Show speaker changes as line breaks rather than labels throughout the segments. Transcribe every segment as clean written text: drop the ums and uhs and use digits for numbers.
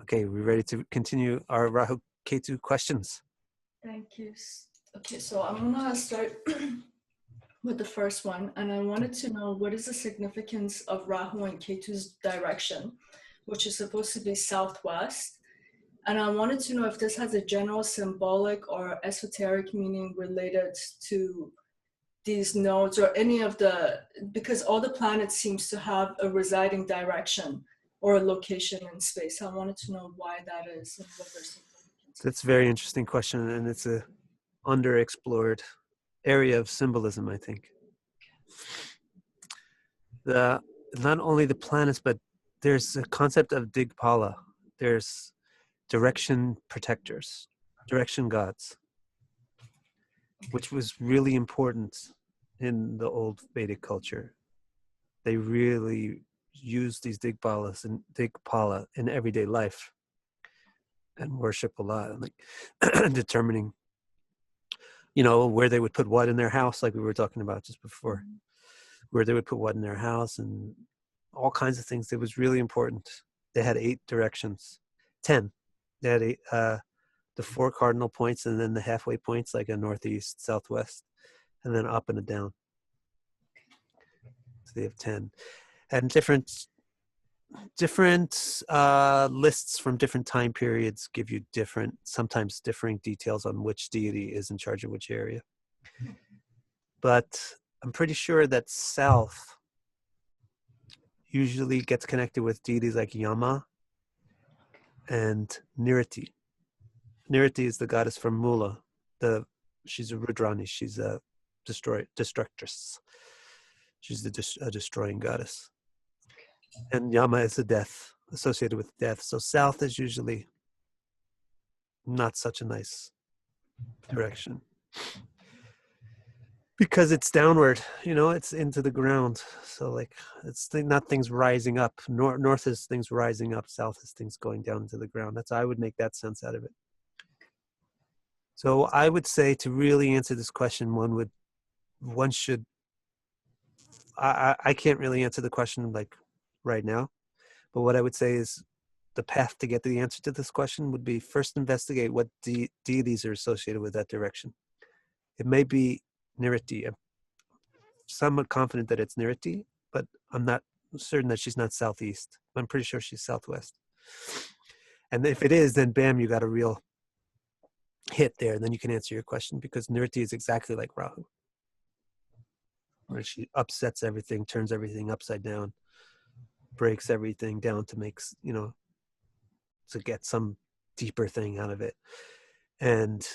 Okay, we ready to continue our Rahu Ketu questions?
Thank you. Okay, so I'm gonna start with the first one, and I wanted to know what is the significance of Rahu and Ketu's direction, which is supposed to be southwest. And I wanted to know if this has a general symbolic or esoteric meaning related to these nodes or any of the, because all the planets seems to have a residing direction or a location in space. I wanted to know why that is and what their significance
That's
is.
a very interesting question, and it's a underexplored area of symbolism, I think. Not only the planets, but there's a concept of Digpala. There's direction protectors, direction gods, which was really important in the old Vedic culture. They really used these Digpala in everyday life and worship a lot, like determining, where they would put what in their house, like we were talking about just before, where they would put what in their house and all kinds of things. It was really important. They had 8 directions, 10. They had the 4 cardinal points and then the halfway points, like a northeast, southwest, and then up and a down. So they have 10. And different lists from different time periods give you sometimes differing details on which deity is in charge of which area. But I'm pretty sure that south usually gets connected with deities like Yama and Niriti. Niriti is the goddess from Mula. She's a Rudrani. She's a destructress. She's a destroying goddess. And Yama is a death, associated with death. So south is usually not such a nice direction. Because it's downward, it's into the ground. So like, it's not things rising up. North is things rising up. South is things going down into the ground. I would make that sense out of it. So I would say, to really answer this question, I can't really answer the question like right now, but what I would say is the path to get the answer to this question would be first investigate what deities are associated with that direction. It may be Niriti. I'm somewhat confident that it's Niriti, but I'm not certain that she's not southeast. I'm pretty sure she's southwest. And if it is, then bam, you got a real hit there, and then you can answer your question, because Niriti is exactly like Rahu, where she upsets everything, turns everything upside down, breaks everything down to make, to get some deeper thing out of it. And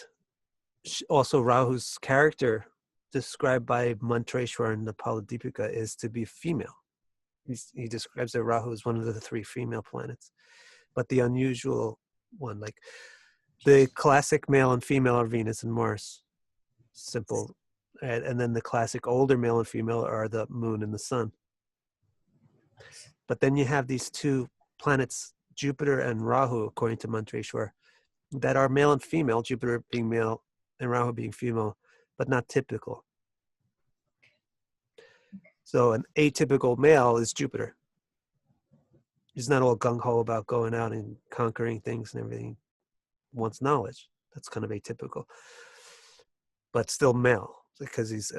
also Rahu's character, described by Mantreshwar in the Paladipika, is to be female. He describes that Rahu is one of the 3 female planets. But the unusual one, like the classic male and female, are Venus and Mars. Simple. And then the classic older male and female are the moon and the sun. But then you have these 2 planets, Jupiter and Rahu, according to Mantreshwar, that are male and female, Jupiter being male and Rahu being female, but not typical. So an atypical male is Jupiter. He's not all gung-ho about going out and conquering things and everything. He wants knowledge. That's kind of atypical. But still male, because he's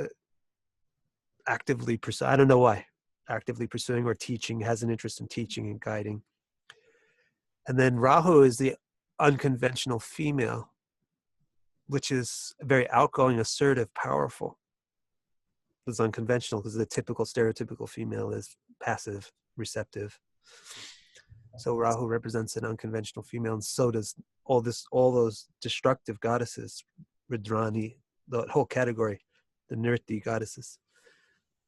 actively pursuing, I don't know why, actively pursuing or teaching, has an interest in teaching and guiding. And then Rahu is the unconventional female, which is very outgoing, assertive, powerful. It's unconventional because the typical stereotypical female is passive, receptive. So Rahu represents an unconventional female, and so does all those destructive goddesses, Rudrani, the whole category, the Nirti goddesses.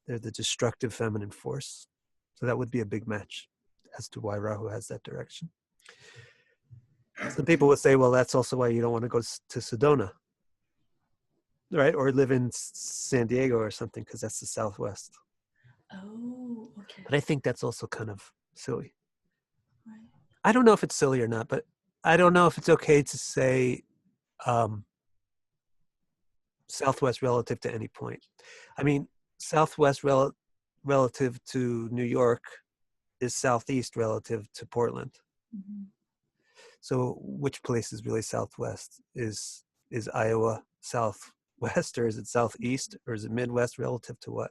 They're the destructive feminine force. So that would be a big match as to why Rahu has that direction. Some people would say, well, that's also why you don't want to go to Sedona, right? Or live in San Diego or something, because that's the Southwest.
Oh, okay.
But I think that's also kind of silly.
Right.
I don't know if it's silly or not, but I don't know if it's okay to say Southwest relative to any point. I mean, Southwest relative to New York is Southeast relative to Portland.
Mm-hmm.
So which place is really southwest? Is Iowa southwest, or is it southeast, or is it Midwest relative to what?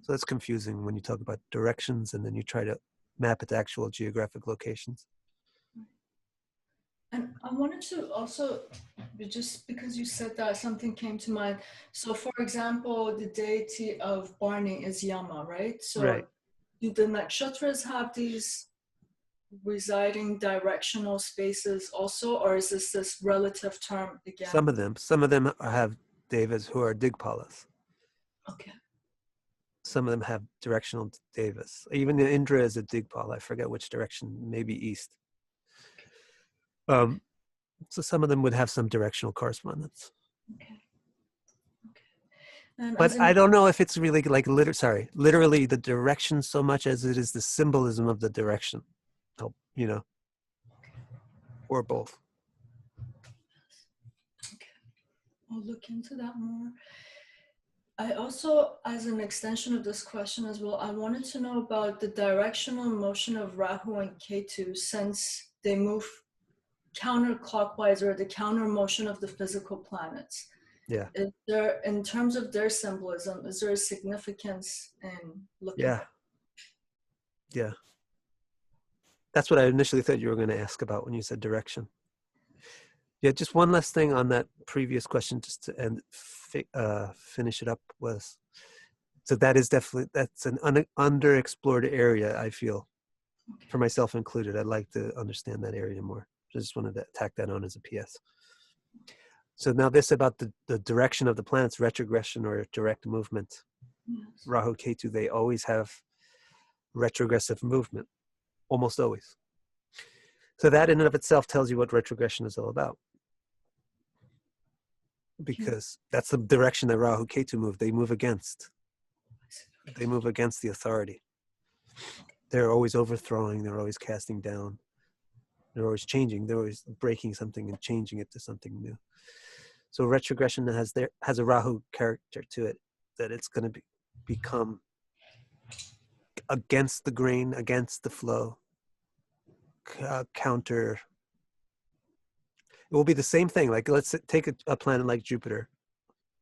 So it's confusing when you talk about directions and then you try to map it to actual geographic locations.
And I wanted to also, just because you said that, something came to mind. So for example, the deity of Barney is Yama, right? So
Right.
do the nakshatras have these residing directional spaces also, or is this relative term again?
Some of them have devas who are digpalas.
Okay.
Some of them have directional devas. Even the Indra is a digpala. I forget which direction, maybe east. So some of them would have some directional correspondence.
Okay. And
But I don't know if it's really like literally the direction so much as it is the symbolism of the direction. You know, or both.
Okay. I'll look into that more. I also, as an extension of this question as well, I wanted to know about the directional motion of Rahu and Ketu, since they move counterclockwise, or the counter motion of the physical planets.
Yeah.
Is there, in terms of their symbolism, is there a significance in looking at?
Yeah. That's what I initially thought you were going to ask about when you said direction. Yeah, just one last thing on that previous question, just to end, finish it up was, so that is definitely, that's an underexplored area, I feel, for myself included. I'd like to understand that area more. I just wanted to tack that on as a PS. So now this about the direction of the planets, retrogression or direct movement.
Yes.
Rahu Ketu, they always have retrogressive movement, almost always. So that in and of itself tells you what retrogression is all about. Because that's the direction that Rahu Ketu move. They move against. They move against the authority. They're always overthrowing. They're always casting down. They're always changing. They're always breaking something and changing it to something new. So retrogression has a Rahu character to it, that it's going to become against the grain, against the flow, counter. It will be the same thing. Like, let's take a planet like Jupiter.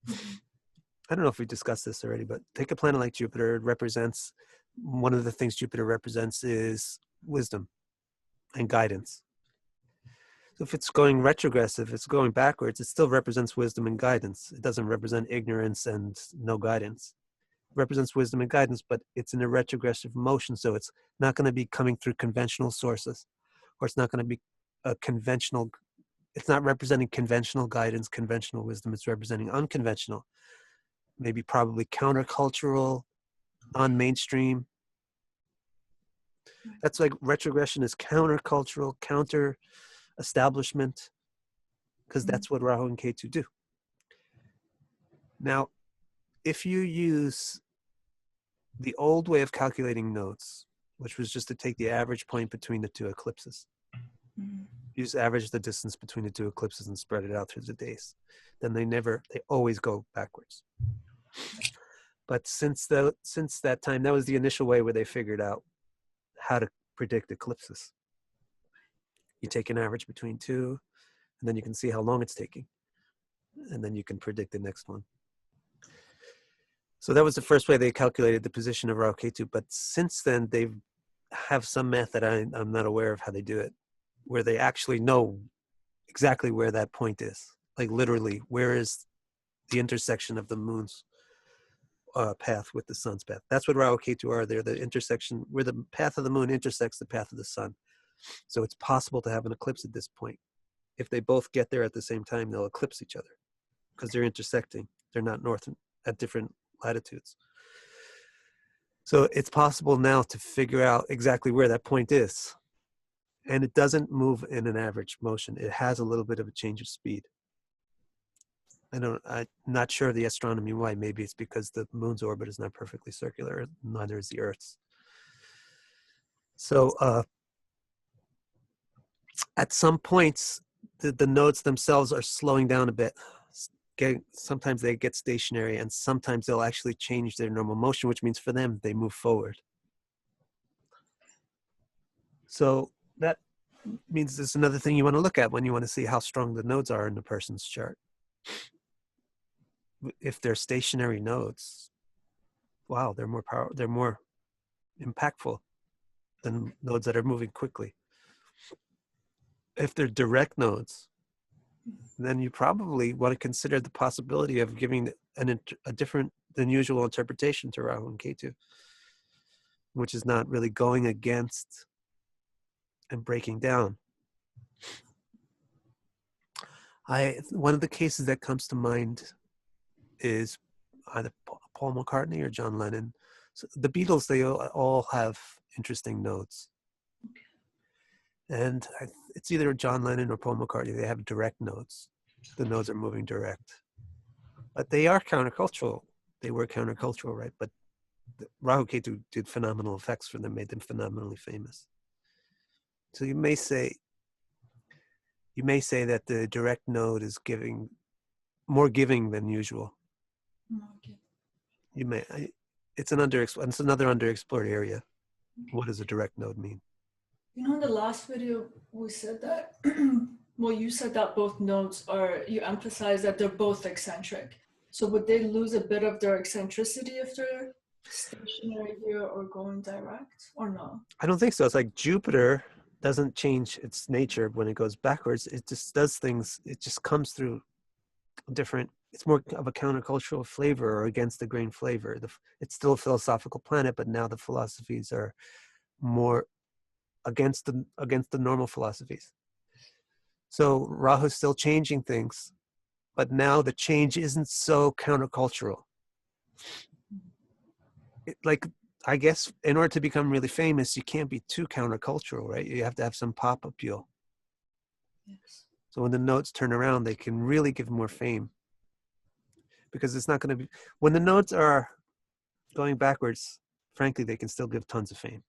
I don't know if we discussed this already, but take a planet like Jupiter. It represents, one of the things Jupiter represents is wisdom and guidance. So if it's going retrogressive, it's going backwards, it still represents wisdom and guidance. It doesn't represent ignorance and no guidance. It represents wisdom and guidance, but it's in a retrogressive motion, so it's not going to be coming through conventional sources, or it's not going to be a conventional, it's not representing conventional guidance, conventional wisdom. It's representing unconventional, maybe probably countercultural, non-mainstream. That's like retrogression is countercultural, counter-establishment, because that's what Rahu and Ketu do. Now, if you use the old way of calculating nodes, which was just to take the average point between the two eclipses, use average the distance between the two eclipses and spread it out through the days, then they always go backwards. But since that time, that was the initial way where they figured out how to predict eclipses. You take an average between two, and then you can see how long it's taking, and then you can predict the next one. So that was the first way they calculated the position of Rahu Ketu. But since then, they have some method, I'm not aware of how they do it, where they actually know exactly where that point is. Like literally, where is the intersection of the moon's path with the sun's path? That's what Rahu Ketu are. They're the intersection where the path of the moon intersects the path of the sun. So it's possible to have an eclipse at this point. If they both get there at the same time, they'll eclipse each other because they're intersecting. They're not north at different latitudes. So it's possible now to figure out exactly where that point is. And it doesn't move in an average motion. It has a little bit of a change of speed. I'm not sure of the astronomy why. Maybe it's because the moon's orbit is not perfectly circular, neither is the Earth's. So at some points, the nodes themselves are slowing down a bit. Sometimes they get stationary, and sometimes they'll actually change their normal motion, which means for them, they move forward. So that means there's another thing you want to look at when you want to see how strong the nodes are in the person's chart. If they're stationary nodes, wow, they're more impactful than nodes that are moving quickly. If they're direct nodes, then you probably want to consider the possibility of giving a different than usual interpretation to Rahu and Ketu, which is not really going against and breaking down. One of the cases that comes to mind is either Paul McCartney or John Lennon. So the Beatles, they all have interesting nodes. And it's either John Lennon or Paul McCartney. They have direct nodes. The nodes are moving direct. But they are countercultural. They were countercultural, right? But Rahu Ketu did phenomenal effects for them, made them phenomenally famous. So you may say that the direct node is more giving than usual.
Okay.
You may. It's another underexplored area. What does a direct node mean?
You know, in the last video, we said that, well, you said that both nodes you emphasize that they're both eccentric. So would they lose a bit of their eccentricity if they're stationary here or going direct, or no?
I don't think so. It's like Jupiter doesn't change its nature when it goes backwards. It just does things. It just comes through different. It's more of a countercultural flavor or against the grain flavor. It's still a philosophical planet, but now the philosophies are more against the normal philosophies. So Rahu's still changing things, but now the change isn't so countercultural. I guess in order to become really famous, you can't be too countercultural, right? You have to have some pop appeal.
Yes.
So when the nodes turn around, they can really give more fame. Because it's not going to be, when the nodes are going backwards, frankly, they can still give tons of fame.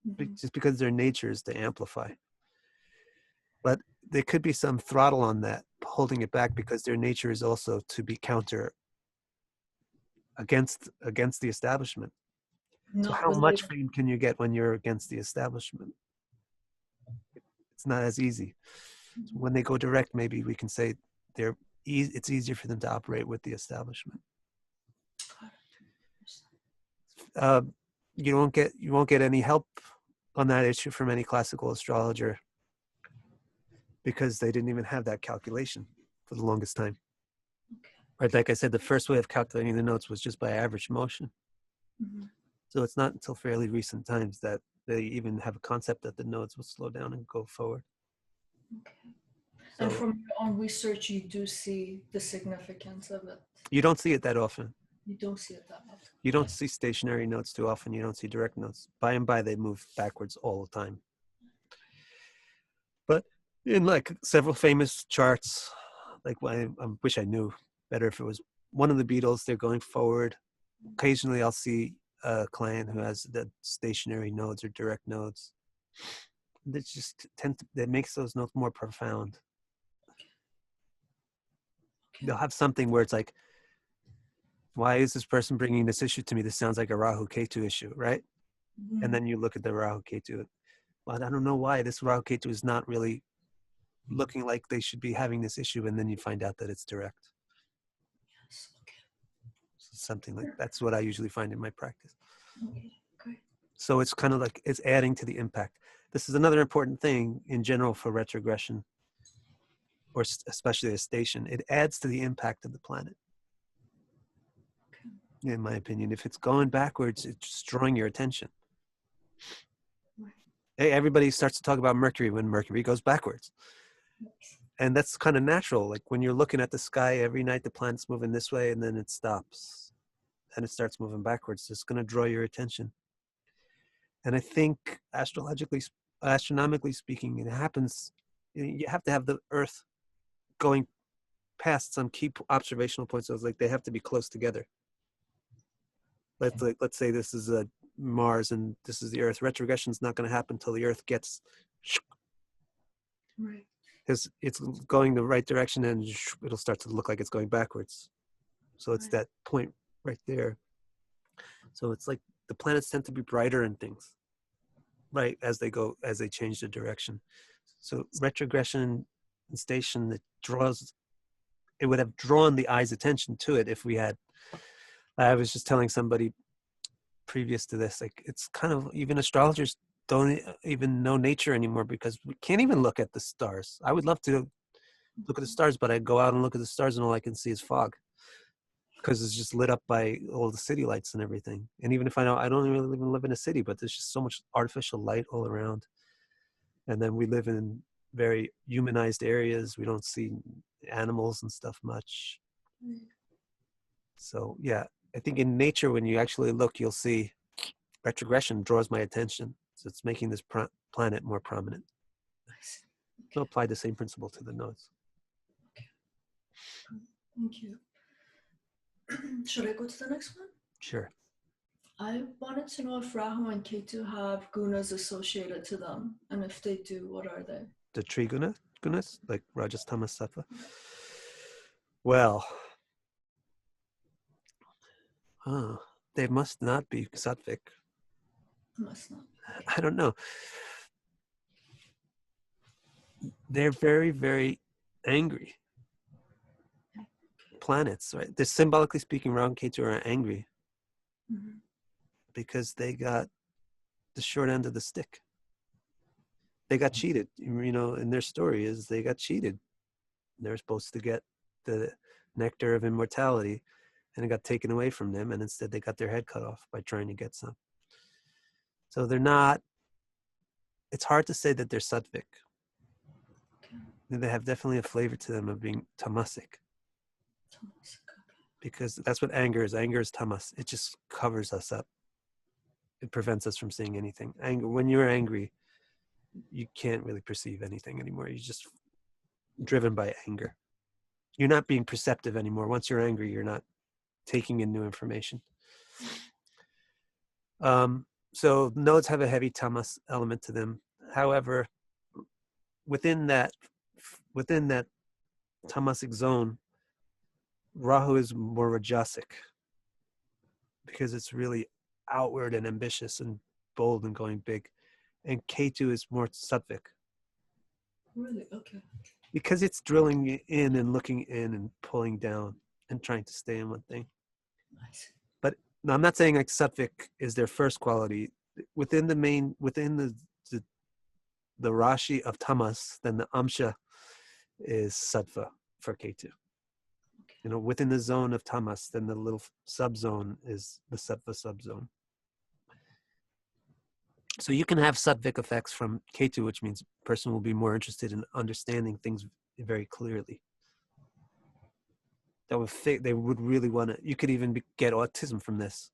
Mm-hmm. Just because their nature is to amplify. But there could be some throttle on that, holding it back, because their nature is also to be counter against the establishment. So how much fame can you get when you're against the establishment? It's not as easy. So when they go direct, maybe we can say it's easier for them to operate with the establishment. You won't get any help on that issue from any classical astrologer, because they didn't even have that calculation for the longest time. Okay. Right, like I said, the first way of calculating the nodes was just by average motion. Mm-hmm. So it's not until fairly recent times that they even have a concept that the nodes will slow down and go forward.
Okay. So, and from your own research, you do see the significance of it?
You don't see it that often.
You don't see it that often.
You don't see stationary nodes too often. You don't see direct nodes. By and by, they move backwards all the time. But in like several famous charts, like I wish I knew better if it was one of the Beatles, they're going forward. Occasionally, I'll see a client who has the stationary nodes or direct nodes. That makes those nodes more profound. Okay. They'll have something where it's like, why is this person bringing this issue to me? This sounds like a Rahu Ketu issue, right? Mm-hmm. And then you look at the Rahu Ketu. Well, I don't know why this Rahu Ketu is not really looking like they should be having this issue, and then you find out that it's direct. Yes, okay. Something like that's what I usually find in my practice. Okay, great. So it's kind of like it's adding to the impact. This is another important thing in general for retrogression, or especially a station. It adds to the impact of the planet. In my opinion, if it's going backwards, it's drawing your attention. Hey, everybody starts to talk about Mercury when Mercury goes backwards. And that's kind of natural. Like when you're looking at the sky every night, the planet's moving this way and then it stops and it starts moving backwards. It's going to draw your attention. And I think astronomically speaking, it happens. You have to have the Earth going past some key observational points. So it's like they have to be close together. Let's say this is a Mars and this is the Earth. Retrogression is not going to happen until the Earth gets right, because it's going the right direction and it'll start to look like it's going backwards. So it's that point right there. So it's like the planets tend to be brighter and things, right, as they change the direction. So retrogression and station, it would have drawn the eye's attention to it if we had, I was just telling somebody previous to this, like it's kind of, even astrologers don't even know nature anymore because we can't even look at the stars. I would love to look at the stars, but I go out and look at the stars and all I can see is fog because it's just lit up by all the city lights and everything. And even if I don't even live in a city, but there's just so much artificial light all around. And then we live in very humanized areas. We don't see animals and stuff much. So yeah, I think in nature, when you actually look, you'll see retrogression draws my attention. So it's making this planet more prominent. We'll apply the same principle to the nodes.
Okay. Thank you. Should I go to the next one?
Sure.
I wanted to know if Rahu and Ketu have gunas associated to them, and if they do, what are they?
The tree gunas, like Rajas, Tamas, Sattva. Well, they must not be sattvic.
Must not.
I don't know. They're very, very angry planets, right? They're, symbolically speaking, Rahu and Ketu are angry because they got the short end of the stick. They got cheated. You know, in their story is they got cheated. They're supposed to get the nectar of immortality, and it got taken away from them, and instead they got their head cut off by trying to get some. So they're not, it's hard to say that they're sattvic. They have definitely a flavor to them of being tamasic. Because that's what anger is. Anger is tamas. It just covers us up. It prevents us from seeing anything. Anger, when you're angry, you can't really perceive anything anymore. You're just driven by anger. You're not being perceptive anymore. Once you're angry, you're not taking in new information. So nodes have a heavy tamas element to them. However, within that tamasic zone, Rahu is more rajasic because it's really outward and ambitious and bold and going big. And Ketu is more sattvic.
Really? Okay.
Because it's drilling in and looking in and pulling down and trying to stay in one thing.
Nice.
But no, I'm not saying like sattvic is their first quality. Within the Rashi of tamas, then the amsha is sattva for Ketu. You know, within the zone of tamas, then the little subzone is the sattva subzone. So you can have sattvic effects from Ketu, which means a person will be more interested in understanding things very clearly. They would really want to, you could even get autism from this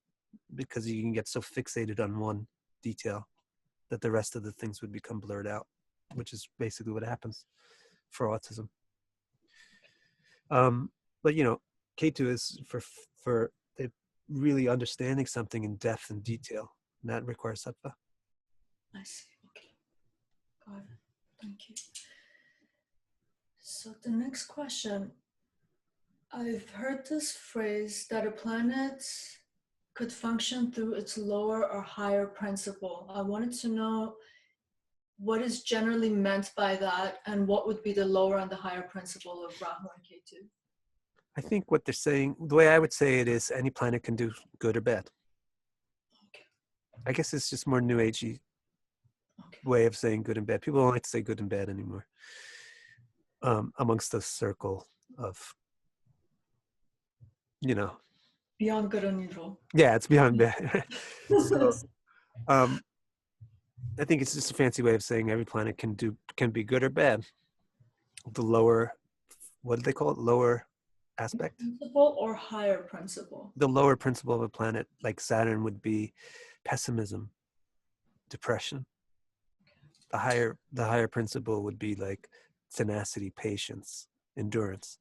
because you can get so fixated on one detail that the rest of the things would become blurred out, which is basically what happens for autism. But you know, Ketu is for really understanding something in depth and detail, and that requires sattva.
I see. Okay. Got it. Thank you. So the next question, I've heard this phrase that a planet could function through its lower or higher principle. I wanted to know what is generally meant by that and what would be the lower and the higher principle of Rahu and Ketu.
I think what they're saying, the way I would say it is any planet can do good or bad.
Okay.
I guess it's just more new agey way of saying good and bad. People don't like to say good and bad anymore amongst the circle of, you know.
Beyond good and evil.
Yeah, it's beyond bad. So I think it's just a fancy way of saying every planet can be good or bad. The lower, what do they call it? Lower aspect?
Principle or higher principle?
The lower principle of a planet like Saturn would be pessimism, depression. The higher principle would be like tenacity, patience, endurance.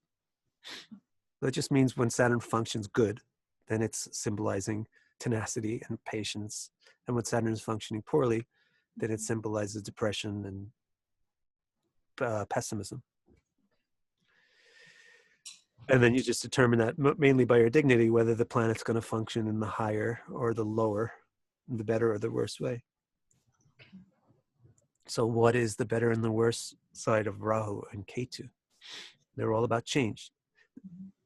That just means when Saturn functions good, then it's symbolizing tenacity and patience. And when Saturn is functioning poorly, then it symbolizes depression and pessimism. And then you just determine that mainly by your dignity, whether the planet's going to function in the higher or the lower, the better or the worse way. So what is the better and the worse side of Rahu and Ketu? They're all about change.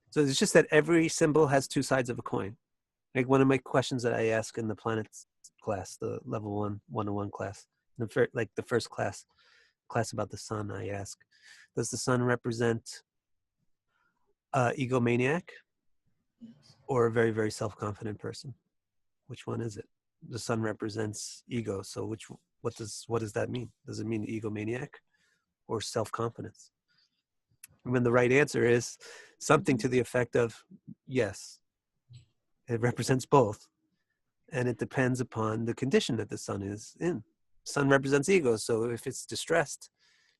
So it's just that every symbol has two sides of a coin. Like one of my questions that I ask in the planets class, the level 101 class, like the first class about the sun, I ask, does the sun represent egomaniac or a very, very self-confident person? Which one is it? The sun represents ego. So what does that mean? Does it mean egomaniac or self-confidence? When the right answer is something to the effect of, yes, it represents both. And it depends upon the condition that the sun is in. Sun represents ego. So if it's distressed,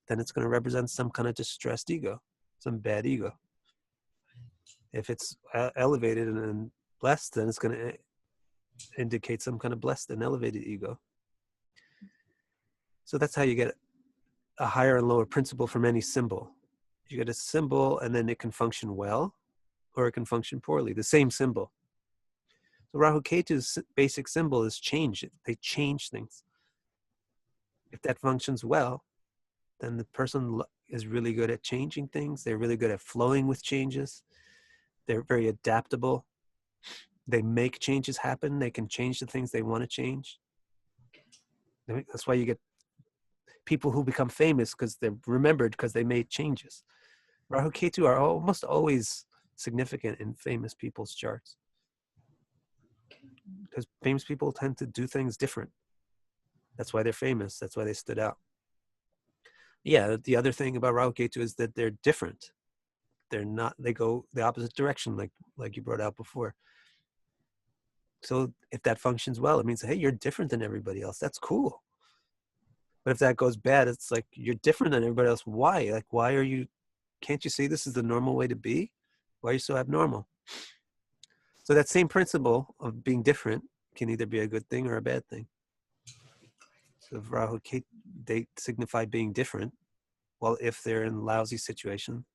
then it's going to represent some kind of distressed ego, some bad ego. If it's elevated and blessed, then it's going to indicate some kind of blessed and elevated ego. So that's how you get a higher and lower principle from any symbol. You get a symbol and then it can function well or it can function poorly, the same symbol. So Rahu Ketu's basic symbol is change. They change things. If that functions well, then the person is really good at changing things. They're really good at flowing with changes. They're very adaptable. They make changes happen. They can change the things they want to change. That's why you get people who become famous because they're remembered because they made changes. Rahu Ketu are almost always significant in famous people's charts because famous people tend to do things different. That's why they're famous. That's why they stood out. Yeah, the other thing about Rahu Ketu is that they're different. They're not, they go the opposite direction, like you brought out before. So if that functions well, it means, hey, you're different than everybody else. That's cool. But if that goes bad, it's like, you're different than everybody else. Why? Like, why are you, can't you see this is the normal way to be? Why are you so abnormal? So that same principle of being different can either be a good thing or a bad thing. So if Rahu Ketu, they signify being different. Well, if they're in a lousy situation,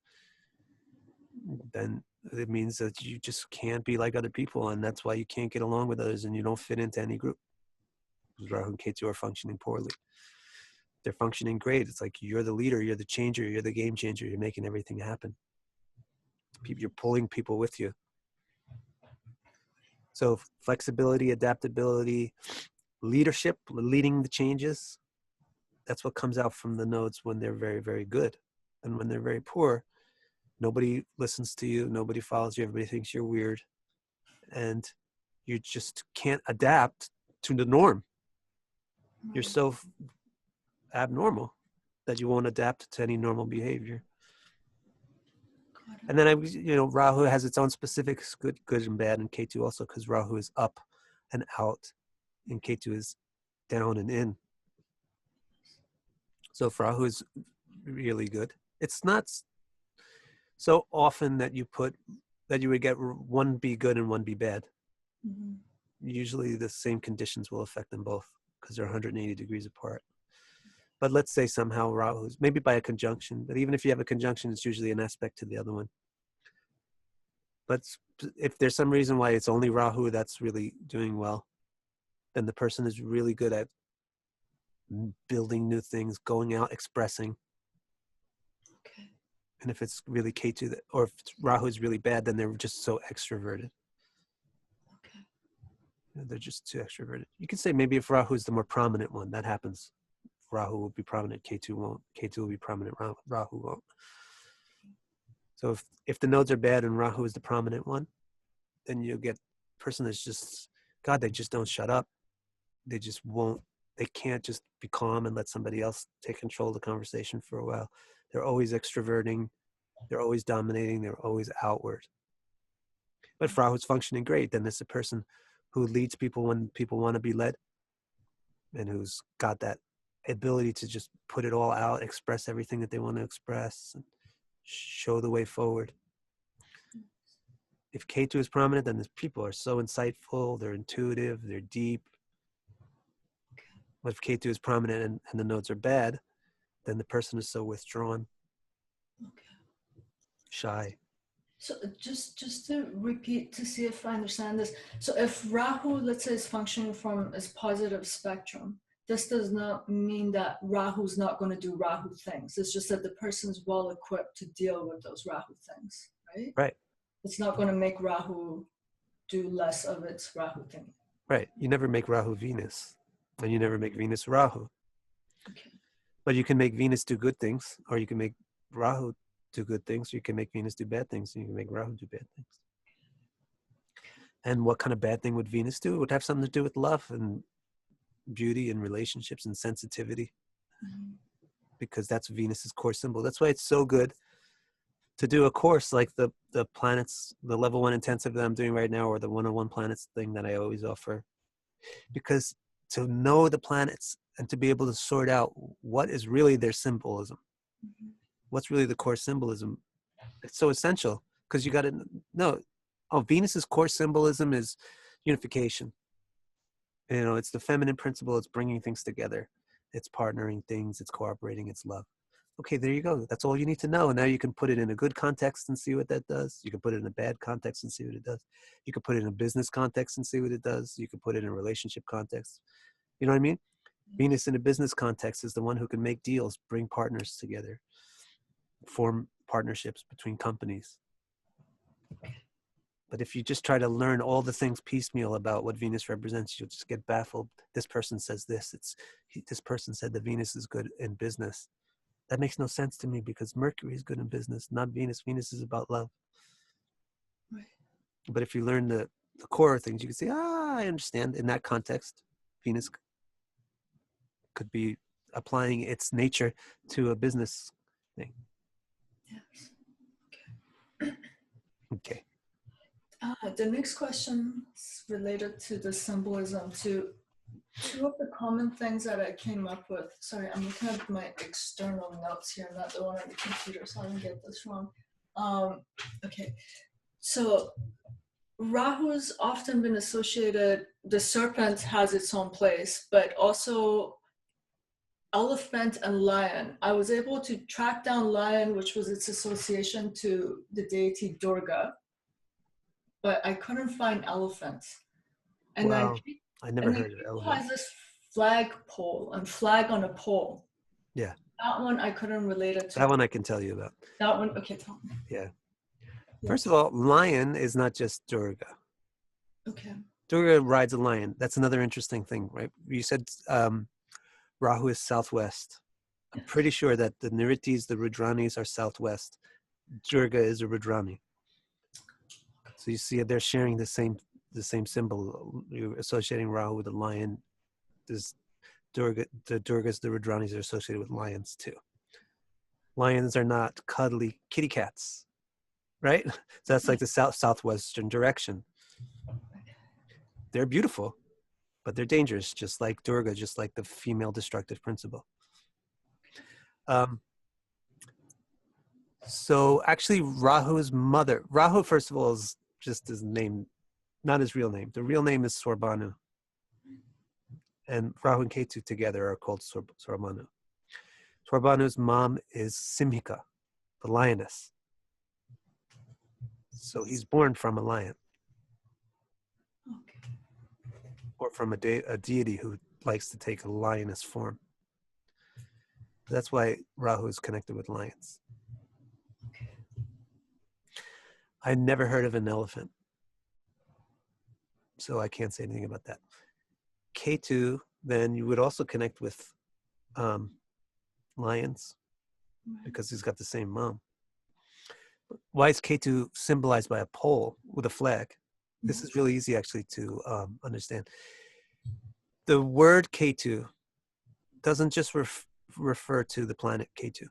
then it means that you just can't be like other people, and that's why you can't get along with others and you don't fit into any group. Because Rahu and Ketu are functioning poorly. They're functioning great. It's like you're the leader, you're the changer, you're the game changer, you're making everything happen. You're pulling people with you. So flexibility, adaptability, leadership, leading the changes, that's what comes out from the nodes when they're very, very good. And when they're very poor, nobody listens to you, nobody follows you, everybody thinks you're weird, and you just can't adapt to the norm. You're so abnormal that you won't adapt to any normal behavior. And then Rahu has its own specifics, good and bad, and Ketu also, because Rahu is up and out, and Ketu is down and in. So if Rahu is really good, it's not so often that you would get one be good and one be bad. Mm-hmm. Usually the same conditions will affect them both because they're 180 degrees apart. But let's say somehow Rahu's, maybe by a conjunction, but even if you have a conjunction, it's usually an aspect to the other one. But if there's some reason why it's only Rahu that's really doing well, then the person is really good at building new things, going out, expressing. Okay. And if it's really Ketu, or if Rahu is really bad, then they're just so extroverted. Okay. They're just too extroverted. You could say maybe if Rahu is the more prominent one, that happens. Rahu will be prominent, Ketu won't. Ketu will be prominent, Rahu won't. So if the nodes are bad and Rahu is the prominent one, then you'll get a person that's just, God, they just don't shut up. They just won't, they can't just be calm and let somebody else take control of the conversation for a while. They're always extroverting. They're always dominating. They're always outward. But if Rahu's functioning great, then it's a person who leads people when people want to be led and who's got that ability to just put it all out, express everything that they want to express, and show the way forward. If Ketu is prominent, then these people are so insightful, they're intuitive, they're deep. But if Ketu is prominent and the nodes are bad, then the person is so withdrawn, shy.
So just to repeat to see if I understand this. So if Rahu, let's say, is functioning from as positive spectrum, this does not mean that Rahu's not going to do Rahu things. It's just that the person's well equipped to deal with those Rahu things, right?
Right.
It's not going to make Rahu do less of its Rahu thing.
Right. You never make Rahu Venus, and you never make Venus Rahu.
Okay.
But you can make Venus do good things, or you can make Rahu do good things, or you can make Venus do bad things, and you can make Rahu do bad things. And what kind of bad thing would Venus do? It would have something to do with love and beauty and relationships and sensitivity, because that's Venus's core symbol. That's why it's so good to do a course like the planets, the level 1 intensive that I'm doing right now, or the 101 planets thing that I always offer, because to know the planets and to be able to sort out what is really their symbolism, what's really the core symbolism, it's so essential, because you got to know, Venus's core symbolism is unification. You know, it's the feminine principle. It's bringing things together. It's partnering things. It's cooperating. It's love. Okay, there you go. That's all you need to know. And now you can put it in a good context and see what that does. You can put it in a bad context and see what it does. You can put it in a business context and see what it does. You can put it in a relationship context. You know what I mean? Venus in a business context is the one who can make deals, bring partners together, form partnerships between companies. But if you just try to learn all the things piecemeal about what Venus represents, you'll just get baffled. This person says this. This person said that Venus is good in business. That makes no sense to me, because Mercury is good in business, not Venus. Venus is about love.
Right.
But if you learn the core things, you can say, I understand. In that context, Venus could be applying its nature to a business thing.
Yes.
Okay.
The next question is related to the symbolism. Two of the common things that I came up with. Sorry, I'm looking at my external notes here, not the one on the computer, so I don't get this wrong. Okay, so Rahu's often been associated, the serpent has its own place, but also elephant and lion. I was able to track down lion, which was its association to the deity Durga, but I couldn't find elephant. And
Wow.
then
I never heard of elephant.
has this flag pole and flag on a pole.
Yeah.
That one I couldn't relate it to.
That one I can tell you about.
That one, okay, tell me.
Yeah.
Yes.
First of all, lion is not just Durga.
Okay.
Durga rides a lion. That's another interesting thing, right? You said Rahu is southwest. I'm pretty sure that the Niritis, the Rudranis are southwest. Durga is a Rudrani. So you see they're sharing the same symbol. You're associating Rahu with a lion. There's the Durgas, the Rudranis are associated with lions too. Lions are not cuddly kitty cats, right? So that's like the southwestern direction. They're beautiful, but they're dangerous, just like Durga, just like the female destructive principle. So actually Rahu's mother, Rahu, first of all, is just his name, not his real name. The real name is Sorbanu. And Rahu and Ketu together are called Sorbanu. Sorbanu's mom is Simhika, the lioness. So he's born from a lion.
Okay.
Or from a deity who likes to take a lioness form. That's why Rahu is connected with lions.
Okay.
I never heard of an elephant, so I can't say anything about that. Ketu, then you would also connect with lions, because he's got the same mom. Why is Ketu symbolized by a pole with a flag? This is really easy actually to understand. The word Ketu doesn't just refer to the planet Ketu.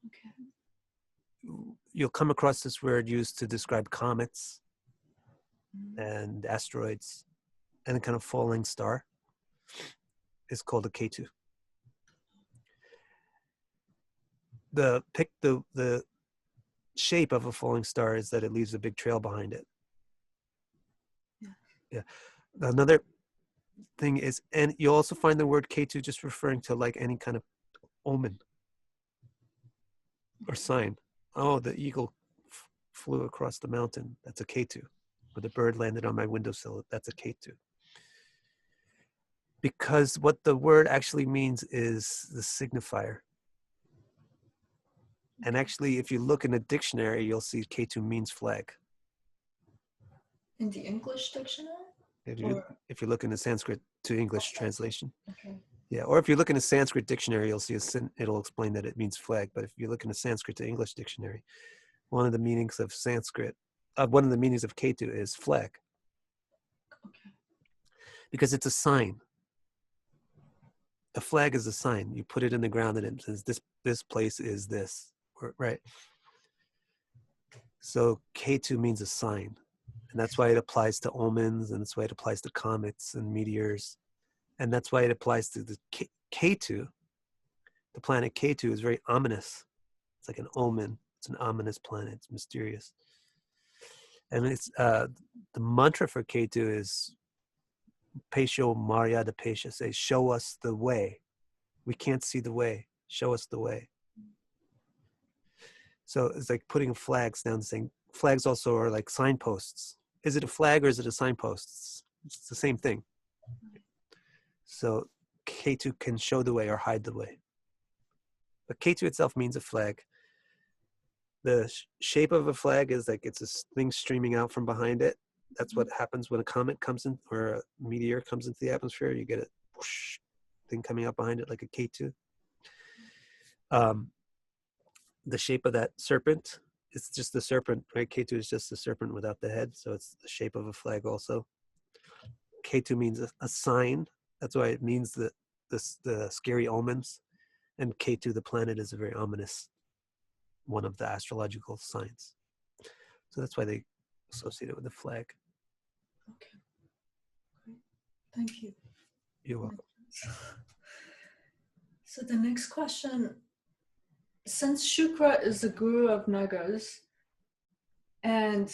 Okay.
You'll come across this word used to describe comets and asteroids, and a kind of falling star is called a Ketu. The shape of a falling star is that it leaves a big trail behind it. Yeah. Another thing is, and you'll also find the word Ketu just referring to like any kind of omen or sign. Oh, the eagle flew across the mountain. That's a Ketu. Or the bird landed on my windowsill. That's a Ketu. Because what the word actually means is the signifier. And actually, if you look in a dictionary, you'll see Ketu means flag.
In the English dictionary?
If you look in the Sanskrit to English translation.
Okay.
Yeah, or if you look in a Sanskrit dictionary, you'll see it'll explain that it means flag. But if you look in a Sanskrit to English dictionary, one of the meanings of Ketu is flag.
Okay.
Because it's a sign. A flag is a sign. You put it in the ground and it says this place is this, right? So Ketu means a sign. And that's why it applies to omens, and that's why it applies to comets and meteors. And that's why it applies to the Ketu. The planet Ketu is very ominous. It's like an omen. It's an ominous planet. It's mysterious. And it's the mantra for Ketu is Pesho Maryada Pesha, say, show us the way. We can't see the way. Show us the way. So it's like putting flags down, saying flags also are like signposts. Is it a flag or is it a signpost? It's the same thing. So Ketu can show the way or hide the way. But Ketu itself means a flag. The shape of a flag is like it's a thing streaming out from behind it. That's what happens when a comet comes in or a meteor comes into the atmosphere. You get a whoosh thing coming out behind it like a Ketu. The shape of that serpent, it's just the serpent, right? Ketu is just the serpent without the head. So it's the shape of a flag also. Ketu means a sign. That's why it means the scary omens. And Ketu, the planet, is a very ominous one of the astrological signs. So that's why they associate it with the flag.
Okay. Great. Thank you.
You're welcome.
So the next question, since Shukra is the guru of Nagas, and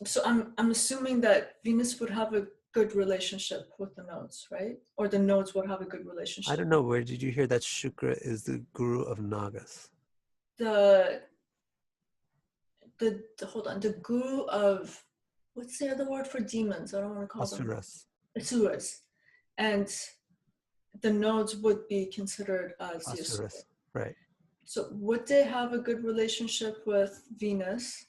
so I'm assuming that Venus would have a good relationship with the nodes, right? Or the nodes would have a good relationship.
I don't know, where did you hear that Shukra is the guru of Nagas?
The hold on, the guru of, what's the other word for demons? I don't want to call
Asuras.
them Asuras. And the nodes would be considered as the Asuras.
Right.
So would they have a good relationship with Venus?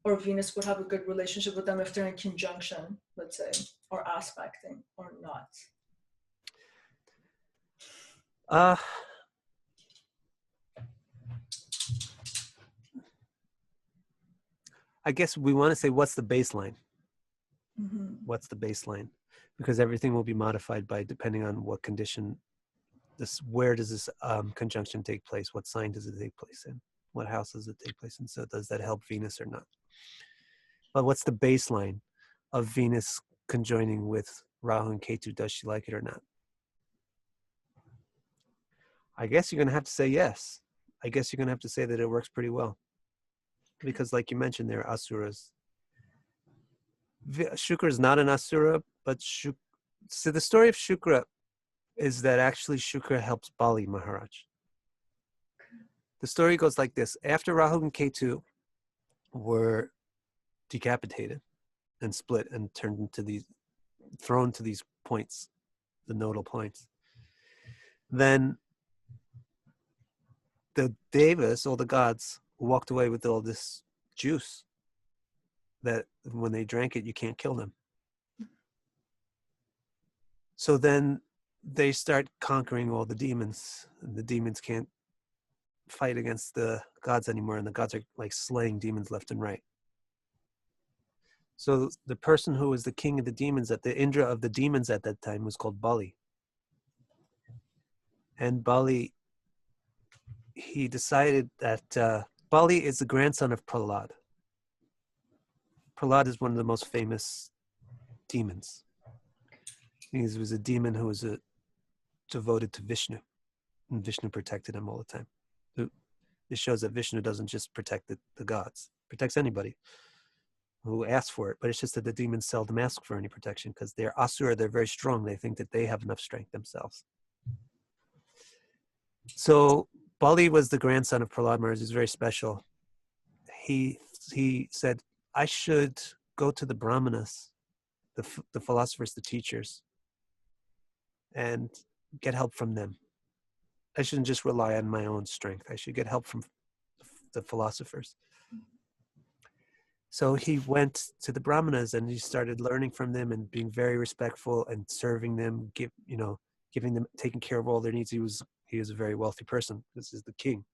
Or Venus would have a good relationship with them if they're in conjunction, let's say, or aspecting, or not?
I guess we want to say, what's the baseline?
Mm-hmm.
What's the baseline? Because everything will be modified by depending on what condition where does this conjunction take place? What sign does it take place in? What house does it take place in? So does that help Venus or not? But what's the baseline of Venus conjoining with Rahu and Ketu? Does she like it or not? I guess you're going to have to say yes. I guess you're going to have to say that it works pretty well. Because like you mentioned, there are Asuras. Shukra is not an Asura, but so the story of Shukra is that actually Shukra helps Bali Maharaj. The story goes like this. After Rahu and Ketu were decapitated and split and thrown to these points, the nodal points, then the devas, all the gods, walked away with all this juice that when they drank it, you can't kill them. So then they start conquering all the demons, and the demons can't fight against the gods anymore, and the gods are like slaying demons left and right. So the person who was the king of the demons, the Indra of the demons at that time, was called Bali. And Bali, he decided that Bali is the grandson of Prahlad. Prahlad is one of the most famous demons. He was a demon who was devoted to Vishnu, and Vishnu protected him all the time. It shows that Vishnu doesn't just protect the gods, protects anybody who asks for it, but it's just that the demons seldom ask for any protection because they're Asura, they're very strong, they think that they have enough strength themselves. So Bali was the grandson of Prahlad Maharaj. He's very special. He said, I should go to the Brahmanas, the philosophers, the teachers, and get help from them. I shouldn't just rely on my own strength. I should get help from the philosophers. So he went to the Brahmanas and he started learning from them and being very respectful and serving them, giving them, taking care of all their needs. He was a very wealthy person. This is the king.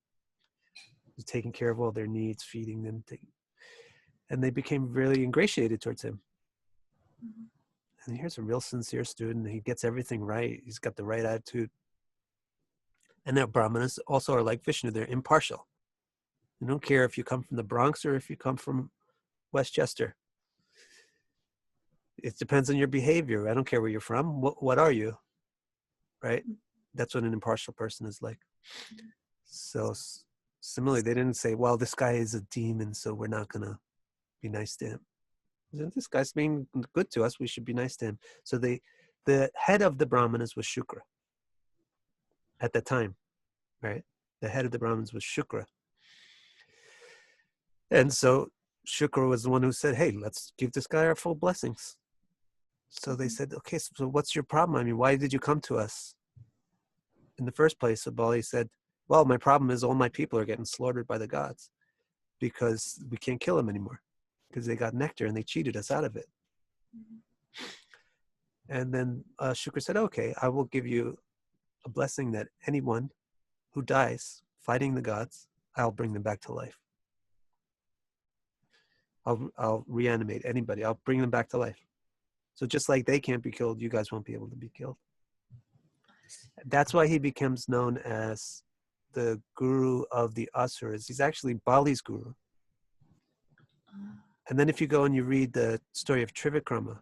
He's taking care of all their needs, feeding them, and they became really ingratiated towards him. And here's a real sincere student. He gets everything right. He's got the right attitude. And now Brahmanas also are like Vishnu. They're impartial. They don't care if you come from the Bronx or if you come from Westchester. It depends on your behavior. I don't care where you're from. What are you? Right? That's what an impartial person is like. So similarly, they didn't say, well, this guy is a demon, so we're not going to be nice to him. This guy's being good to us. We should be nice to him. So the head of the Brahmanas was Shukra at that time, right? The head of the Brahmins was Shukra. And so Shukra was the one who said, hey, let's give this guy our full blessings. So they said, okay, so what's your problem? I mean, why did you come to us in the first place? So Bali said, well, my problem is all my people are getting slaughtered by the gods because we can't kill them anymore because they got nectar and they cheated us out of it. And then Shukra said, okay, I will give you a blessing that anyone who dies fighting the gods, I'll bring them back to life. I'll reanimate anybody. I'll bring them back to life. So just like they can't be killed, you guys won't be able to be killed. That's why he becomes known as the Guru of the Asuras. He's actually Bali's guru. And then if you go and you read the story of Trivikrama,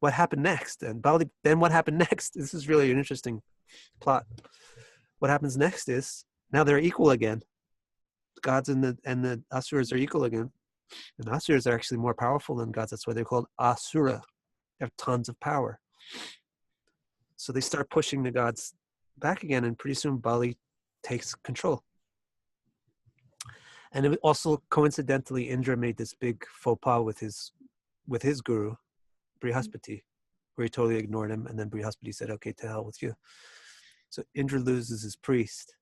what happened next? And Bali, then what happened next? This is really an interesting plot. What happens next is, now they're equal again. The gods and the Asuras are equal again. And Asuras are actually more powerful than gods. That's why they're called Asura. They have tons of power. So they start pushing the gods back again, and pretty soon Bali takes control. And it also, coincidentally, Indra made this big faux pas with his guru, Brihaspati, where he totally ignored him, and then Brihaspati said, okay, to hell with you. So Indra loses his priest.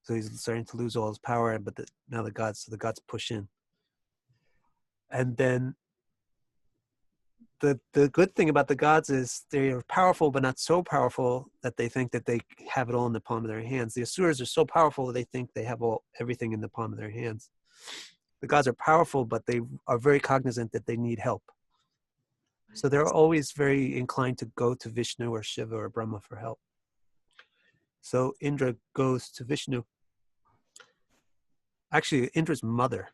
So he's starting to lose all his power, but now the gods push in. And then the good thing about the gods is they are powerful, but not so powerful that they think that they have it all in the palm of their hands. The Asuras are so powerful that they think they have everything in the palm of their hands. The gods are powerful, but they are very cognizant that they need help. So they're always very inclined to go to Vishnu or Shiva or Brahma for help. So Indra goes to Vishnu. Actually, Indra's mother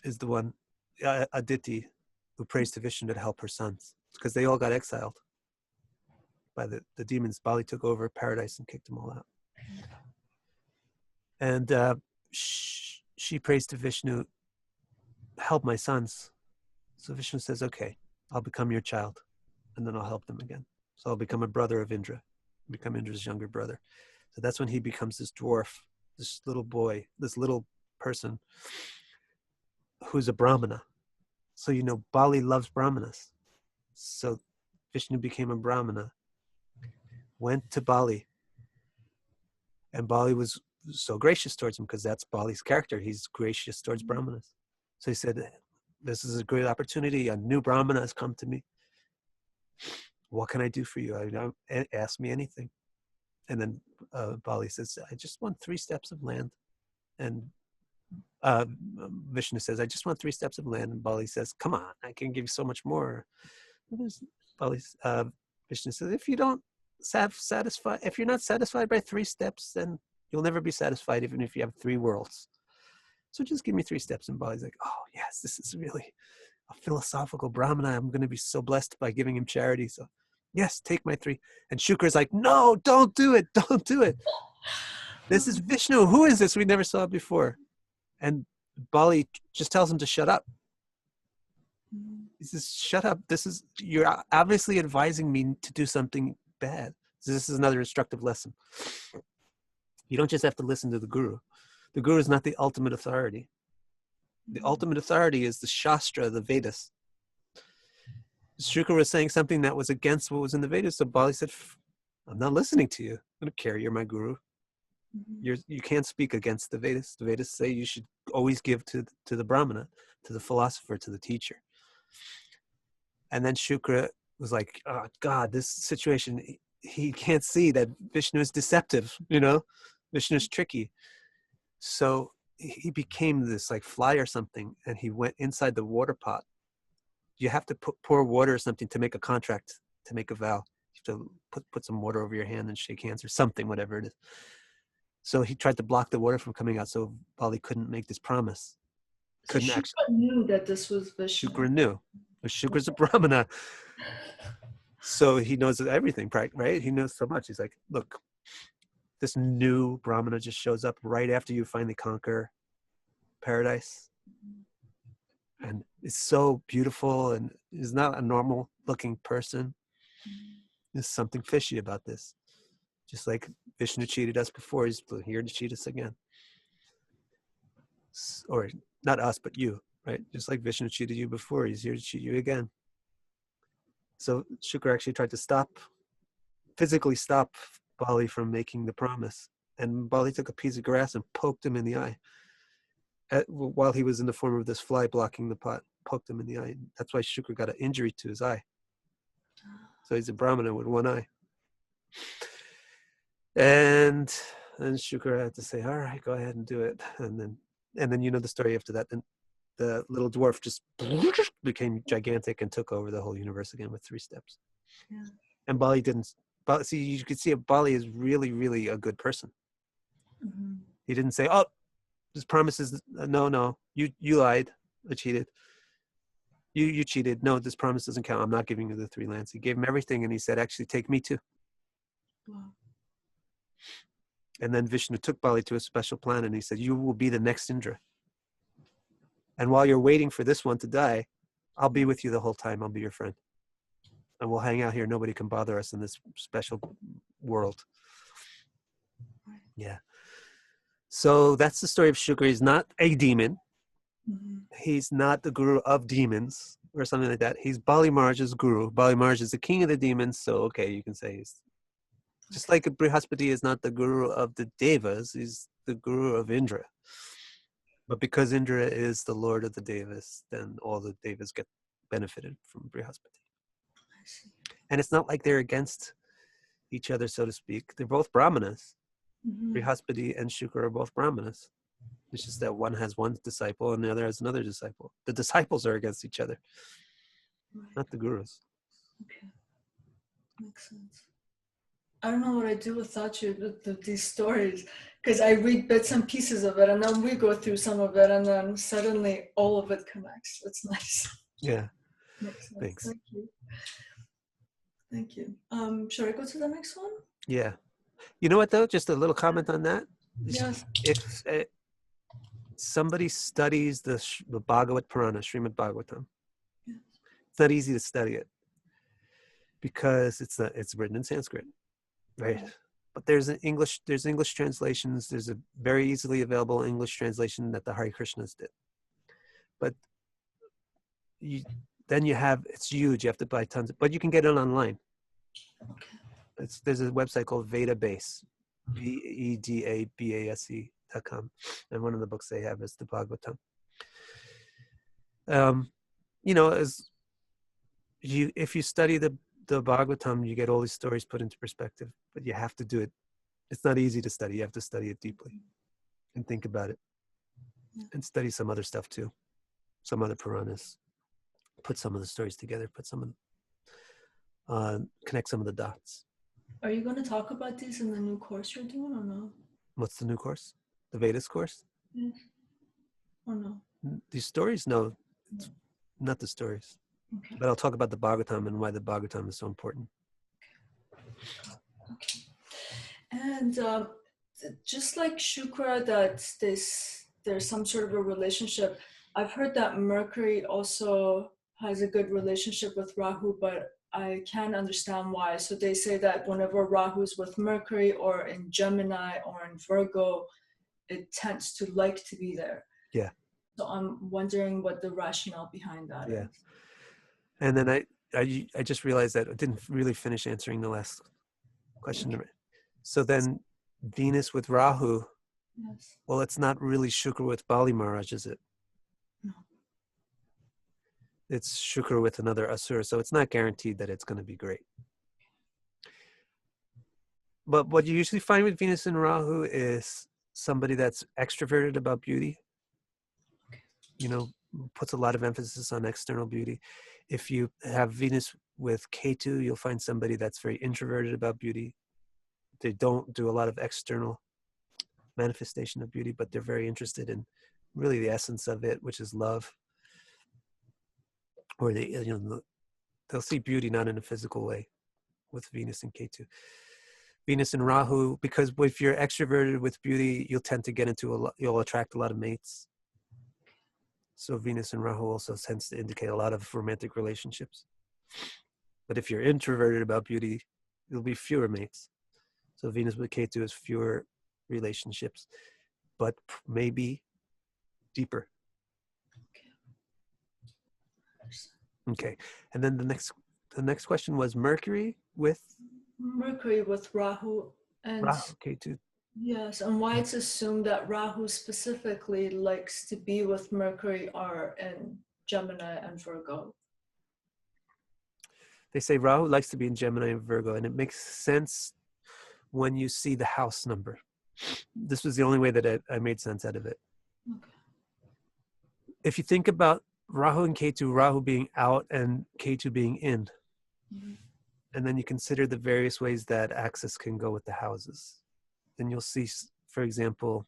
is the one, Aditi, who prays to Vishnu to help her sons, because they all got exiled by the demons. Bali took over paradise and kicked them all out. And she prays to Vishnu, help my sons. So Vishnu says, okay, I'll become your child, and then I'll help them again. So I'll become a brother of Indra, become Indra's younger brother. So that's when he becomes this dwarf, this little boy, this little person who's a Brahmana. So, Bali loves Brahmanas. So Vishnu became a Brahmana, went to Bali, and Bali was so gracious towards him because that's Bali's character. He's gracious towards Brahmanas. So he said, this is a great opportunity. A new Brahmana has come to me. What can I do for you? Ask me anything. And then Bali says, I just want 3 steps of land. And Vishnu says, I just want 3 steps of land. And Bali says, come on, I can give you so much more. Vishnu says, if you don't if you're not satisfied by 3 steps, then you'll never be satisfied even if you have 3 worlds. So just give me 3 steps. And Bali's like, oh yes, this is really a philosophical Brahmana. I'm going to be so blessed by giving him charity. So yes, take my 3. And Shukra's like, no, don't do it. Don't do it. This is Vishnu. Who is this? We never saw it before. And Bali just tells him to shut up. He says, shut up. You're obviously advising me to do something bad. So this is another instructive lesson. You don't just have to listen to the guru. The guru is not the ultimate authority. The ultimate authority is the Shastra, the Vedas. Shukra was saying something that was against what was in the Vedas. So Bali said, I'm not listening to you. I don't care. You're my guru. You can't speak against the Vedas. The Vedas say you should always give to the Brahmana, to the philosopher, to the teacher. And then Shukra was like, oh God, this situation, he can't see that Vishnu is deceptive, Vishnu is tricky. So he became this like fly or something, and he went inside the water pot. You have to pour water or something to make a contract, to make a vow. You have to put some water over your hand and shake hands or something, whatever it is. So he tried to block the water from coming out, so Bali couldn't make this promise.
So Shukra knew that this was Vishnu.
Shukra knew. But Shukra's a Brahmana. So he knows everything, right? He knows so much. He's like, look, this new Brahmana just shows up right after you finally conquer paradise. And it's so beautiful, and he's not a normal looking person. There's something fishy about this. Just like Vishnu cheated us before, he's here to cheat us again. Or not us, but you, right? Just like Vishnu cheated you before, he's here to cheat you again. So Shukra actually tried to physically stop Bali from making the promise. And Bali took a piece of grass and poked him in the eye. While he was in the form of this fly blocking the pot, poked him in the eye. That's why Shukra got an injury to his eye. So he's a Brahmana with one eye. And then Shukra had to say, all right, go ahead and do it. And then you know the story after that. Then the little dwarf just became gigantic and took over the whole universe again with 3 steps.
Yeah.
And Bali didn't. See, you could see Bali is really, really a good person.
Mm-hmm.
He didn't say, oh, this promise is, no, you lied, I cheated. You cheated. No, this promise doesn't count. I'm not giving you the 3 lands. He gave him everything, and he said, actually, take me too.
Wow.
And then Vishnu took Bali to a special planet, and he said, you will be the next Indra. And while you're waiting for this one to die, I'll be with you the whole time. I'll be your friend. And we'll hang out here. Nobody can bother us in this special world. Yeah. So that's the story of Shukra. He's not a demon.
Mm-hmm.
He's not the guru of demons or something like that. He's Bali Maharaj's guru. Bali Maharaj is the king of the demons. So, okay, you can say he's just like Brihaspati is not the guru of the devas. He's the guru of Indra. But because Indra is the lord of the devas, then all the devas get benefited from Brihaspati.
I see.
And it's not like they're against each other, so to speak. They're both Brahmanas.
Mm-hmm.
Brihaspati and Shukra are both Brahmanas. It's just that one has one disciple and the other has another disciple. The disciples are against each other,
Right.
not the gurus.
Okay. Makes sense. I don't know what I do without you, these stories, because I read bits and pieces of it, and then we go through some of it, and then suddenly all of it connects. It's nice.
Yeah.
Makes sense.
Thanks.
Thank you. Thank you. Should I go to the next one?
Yeah. You know what, though? Just a little comment on that.
Yes.
If somebody studies the Bhagavad Purana, Srimad Bhagavatam,
Yes.
it's not easy to study it because it's written in Sanskrit, right?
Right.
But there's English translations. There's a very easily available English translation that the Hare Krishnas did. But it's huge. You have to buy tons, but you can get it online.
Okay.
There's a website called Vedabase, VEDABASE.com, and one of the books they have is the Bhagavatam. If you study the Bhagavatam, you get all these stories put into perspective, but you have to do it. It's not easy to study. You have to study it deeply and think about it, and study some other stuff too, some other Puranas. Put some of the stories together. Connect some of the dots.
Are you going to talk about these in the new course you're doing, or no?
What's the new course? The Vedas course?
Yes. Or no?
These stories? No, not the stories.
Okay.
But I'll talk about the Bhagavatam and why the Bhagavatam is so important.
Okay. And just like Shukra, that there's some sort of a relationship. I've heard that Mercury also has a good relationship with Rahu, but I can't understand why. So they say that whenever Rahu is with Mercury or in Gemini or in Virgo, it tends to like to be there.
Yeah.
So I'm wondering what the rationale behind that is.
And then I just realized that I didn't really finish answering the last question. So then Venus with Rahu,
Yes.
well, it's not really Shukra with Bali Maharaj, is it?
No.
It's Shukra with another Asura, so it's not guaranteed that it's going to be great. But what you usually find with Venus and Rahu is somebody that's extroverted about beauty, you know, puts a lot of emphasis on external beauty. If you have Venus with Ketu, you'll find somebody that's very introverted about beauty. They don't do a lot of external manifestation of beauty, but they're very interested in really the essence of it, which is love. Or they, you know, they'll see beauty not in a physical way with Venus and Ketu. Venus and Rahu, because if you're extroverted with beauty, you'll tend to get into you'll attract a lot of mates. So Venus and Rahu also tends to indicate a lot of romantic relationships. But if you're introverted about beauty, there'll be fewer mates. So Venus with Ketu is fewer relationships, but maybe deeper. Okay, and then the next question was Mercury with
Rahu and
Rahu Ketu.
yes, and why it's assumed that Rahu specifically likes to be with Mercury are in Gemini and Virgo.
They say Rahu likes to be in Gemini and Virgo, and it makes sense when you see the house number. This was the only way that I made sense out of it.
Okay.
If you think about Rahu and Ketu, Rahu being out and Ketu being in, and then you consider the various ways that axis can go with the houses, then you'll see, for example,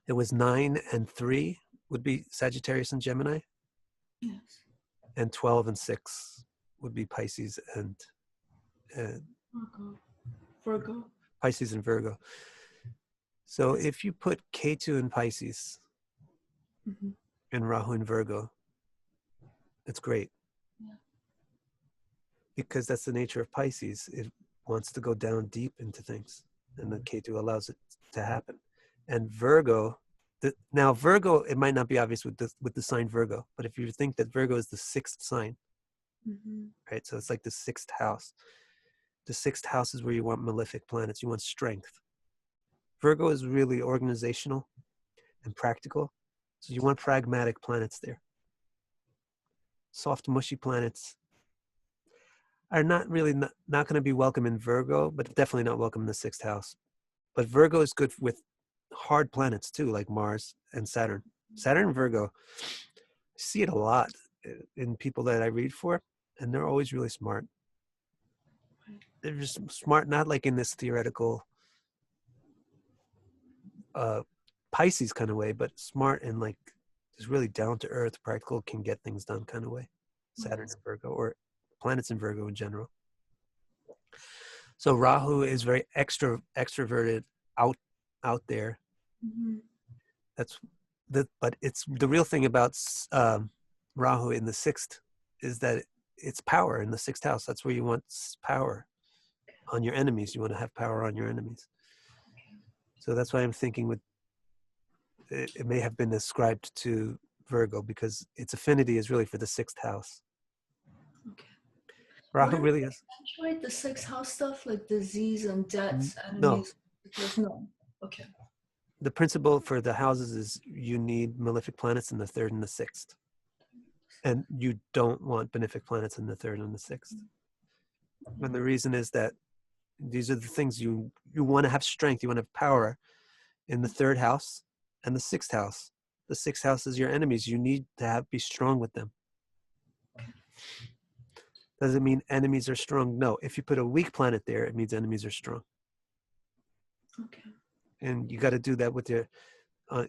it was 9 and 3 would be Sagittarius and Gemini,
Yes.
and 12 and 6 would be Pisces and
Virgo.
Pisces and Virgo. So if you put Ketu in Pisces and Rahu in Virgo, it's great.
Yeah.
Because that's the nature of Pisces. It wants to go down deep into things, and the Ketu allows it to happen. And Virgo, now Virgo, it might not be obvious with the sign Virgo, but if you think that Virgo is the 6th sign, right? So it's like the 6th house. The 6th house is where you want malefic planets. You want strength. Virgo is really organizational and practical. So you want pragmatic planets there. Soft, mushy planets are not really not going to be welcome in Virgo, but definitely not welcome in the 6th house. But Virgo is good with hard planets too, like Mars and Saturn. Saturn and Virgo, I see it a lot in people that I read for, and they're always really smart. They're just smart, not like in this theoretical Pisces kind of way, but smart and like just really down to earth, practical, can get things done kind of way. Saturn and Virgo, or planets in Virgo in general. So Rahu is very extroverted, out there. But it's the real thing about Rahu in the 6th is that it's power in the 6th house. That's where you want power on your enemies. You want to have power on your enemies. So that's why I'm thinking it may have been ascribed to Virgo, because its affinity is really for the 6th house.
Okay.
Rahu really is.
Accentuate the 6th house stuff like disease and debts,
No.
enemies. No. Okay.
The principle for the houses is you need malefic planets in the 3rd and the 6th. And you don't want benefic planets in the 3rd and the 6th. And the reason is that these are the things you want to have strength, you want to have power in the 3rd house and the 6th house. The 6th house is your enemies. You need to be strong with them. Does it mean enemies are strong? No. If you put a weak planet there, it means enemies are strong.
Okay.
And you got to do that with your,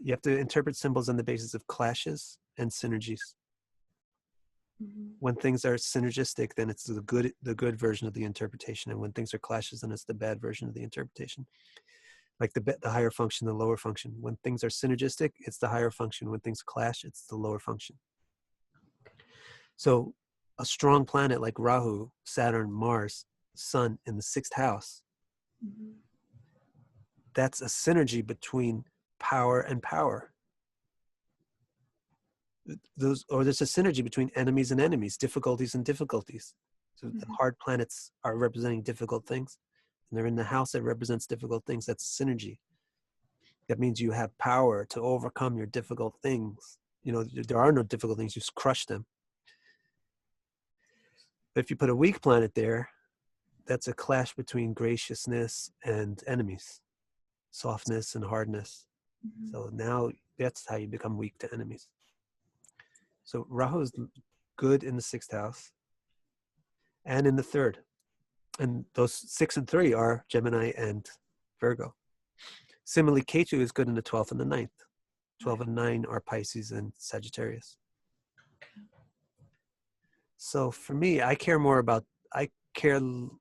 you have to interpret symbols on the basis of clashes and synergies. When things are synergistic, then it's the good version of the interpretation. And when things are clashes, then it's the bad version of the interpretation. Like the higher function, the lower function. When things are synergistic, it's the higher function. When things clash, it's the lower function. So a strong planet like Rahu, Saturn, Mars, Sun in the 6th house, that's a synergy between power and power. there's a synergy between enemies and enemies, difficulties and difficulties. So the hard planets are representing difficult things, and they're in the house that represents difficult things. That's synergy. That means you have power to overcome your difficult things. You know, there are no difficult things, you just crush them. But if you put a weak planet there, that's a clash between graciousness and enemies, softness and hardness. So now that's how you become weak to enemies. So Rahu is good in the 6th house and in the 3rd. And those 6 and 3 are Gemini and Virgo. Similarly, Ketu is good in the 12th and the 9th. 12 and 9 are Pisces and Sagittarius. So for me, I care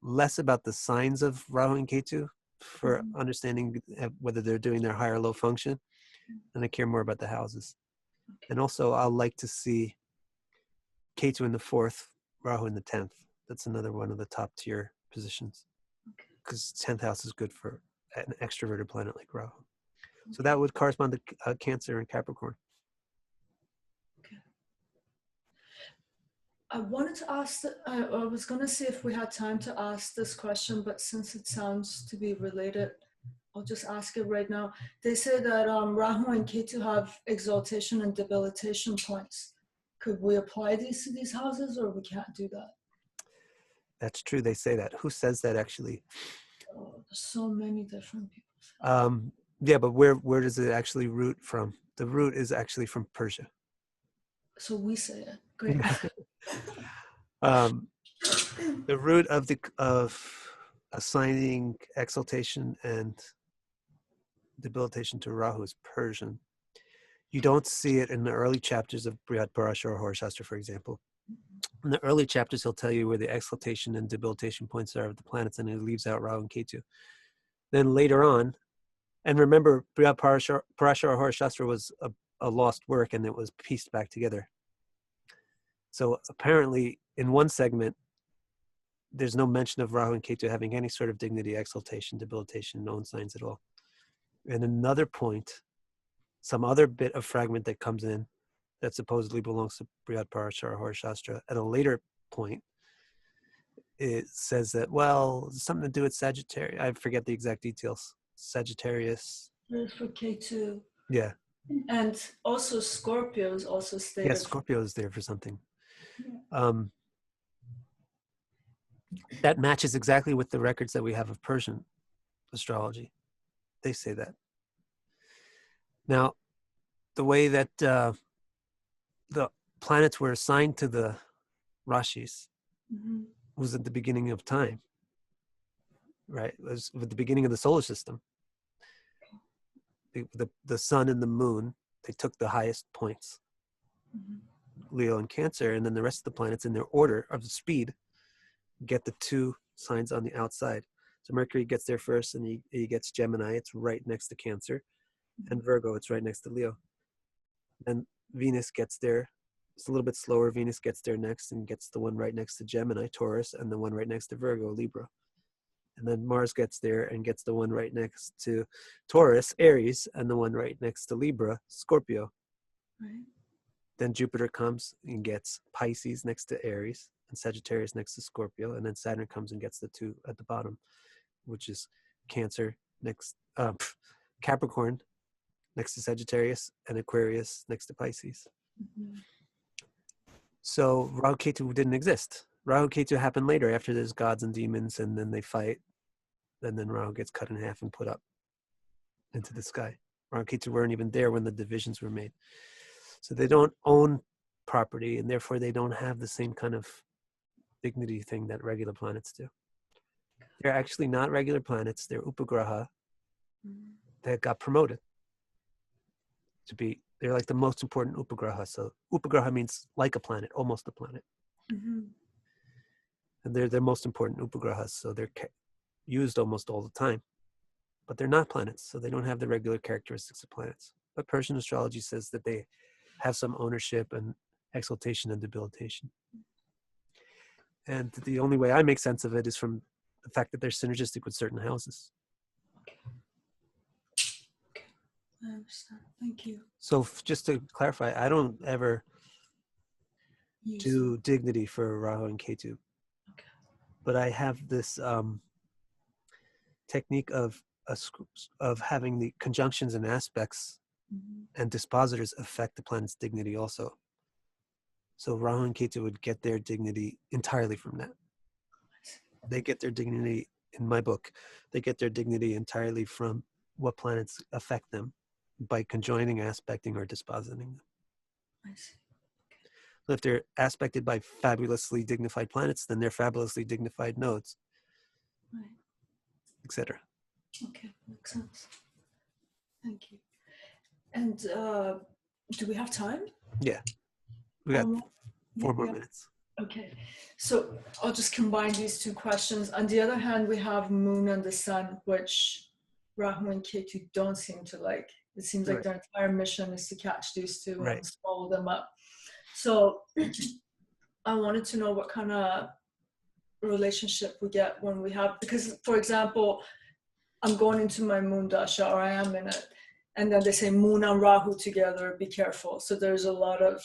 less about the signs of Rahu and Ketu for understanding whether they're doing their high or low function. And I care more about the houses. And also I'll like to see Ketu in the 4th, Rahu in the 10th. That's another one of the top tier positions. Because 10th house is good for an extroverted planet like Rahu. So that would correspond to Cancer and Capricorn.
I wanted to ask, I was going to see if we had time to ask this question, but since it sounds to be related, I'll just ask it right now. They say that Rahu and Ketu have exaltation and debilitation points. Could we apply these to these houses, or we can't do that?
That's true. They say that. Who says that actually?
Oh, there's so many different people.
Yeah, but where does it actually root from? The root is actually from Persia.
So we say it. Great.
The root of assigning exaltation and debilitation to Rahu is Persian. You don't see it in the early chapters of Brihad Parashara or Horashastra, for example. In the early chapters, he'll tell you where the exaltation and debilitation points are of the planets, and he leaves out Rahu and Ketu. Then later on, and remember, Brihad Parashara or Horashastra was a lost work, and it was pieced back together. So apparently, in one segment, there's no mention of Rahu and Ketu having any sort of dignity, exaltation, debilitation, no signs at all. And another point, some other bit of fragment that comes in that supposedly belongs to Brihad Parashara or Horashastra at a later point, it says that, well, something to do with Sagittarius. I forget the exact details. Sagittarius.
For K2.
Yeah.
And also Scorpio is also stated.
Yeah, Scorpio is there for something. Yeah. That matches exactly with the records that we have of Persian astrology. They say that. Now, the way that the planets were assigned to the Rashis was at the beginning of time, right? It was at the beginning of the solar system. The sun and the moon, they took the highest points, Leo and Cancer, and then the rest of the planets in their order of speed get the 2 signs on the outside. So Mercury gets there first, and he gets Gemini. It's right next to Cancer, and Virgo, it's right next to Leo. And Venus gets there. It's a little bit slower. Venus gets there next and gets the one right next to Gemini, Taurus, and the one right next to Virgo, Libra. And then Mars gets there and gets the one right next to Taurus, Aries, and the one right next to Libra, Scorpio. Right. Then Jupiter comes and gets Pisces next to Aries and Sagittarius next to Scorpio. And then Saturn comes and gets the 2 at the bottom, which is Cancer next, Capricorn next to Sagittarius, and Aquarius next to Pisces. So Rahu Ketu didn't exist. Rahu Ketu happened later after there's gods and demons, and then they fight, and then Rahu gets cut in half and put up into the sky. Rahu Ketu weren't even there when the divisions were made. So they don't own property, and therefore they don't have the same kind of dignity thing that regular planets do. They're actually not regular planets. They're upagraha that got promoted to be, they're like the most important upagraha. So upagraha means like a planet, almost a planet. And they're their most important upagrahas, so they're used almost all the time. But they're not planets, so they don't have the regular characteristics of planets. But Persian astrology says that they have some ownership and exaltation and debilitation. And the only way I make sense of it is from the fact that they're synergistic with certain houses.
I understand. Thank you.
So just to clarify, I don't ever to dignity for Rahu and Ketu.
Okay.
But I have this technique of having the conjunctions and aspects and dispositors affect the planet's dignity also. So Rahu and Ketu would get their dignity entirely from that. They get their dignity, in my book, they get their dignity entirely from what planets affect them by conjoining, aspecting, or dispositing them.
I see.
So if they're aspected by fabulously dignified planets, then they're fabulously dignified nodes,
Right.
etc.
Okay, makes sense. Thank you. And do we have time?
Yeah, we got four more
Yeah.
minutes.
Okay, so I'll just combine these two questions. On the other hand, we have Moon and the Sun, which Rahu and Ketu don't seem to like. It seems like their entire mission is to catch these two and swallow them up. So I wanted to know what kind of relationship we get when we have, because for example, I'm going into my Moon Dasha, or I am in it, and then they say Moon and Rahu together, be careful. So there's a lot of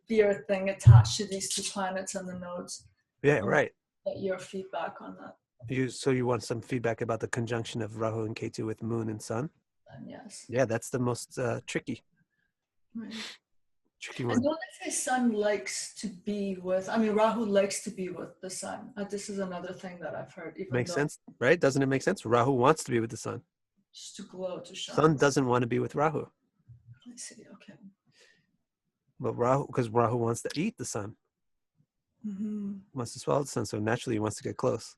fear thing attached to these two planets and the nodes.
Yeah, right.
Get your feedback on that.
So you want some feedback about the conjunction of Rahu and Ketu with Moon and Sun?
Yes.
Yeah, that's the most tricky.
Right.
Tricky one.
And don't they say Sun likes to be with, I mean, Rahu likes to be with the Sun. This is another thing that I've heard.
Makes sense, right? Doesn't it make sense? Rahu wants to be with the Sun.
Just to glow, to shine.
Sun doesn't want to be with Rahu.
I see, okay.
But Rahu, because Rahu wants to eat the Sun. Wants to swallow the Sun, so naturally he wants to get close.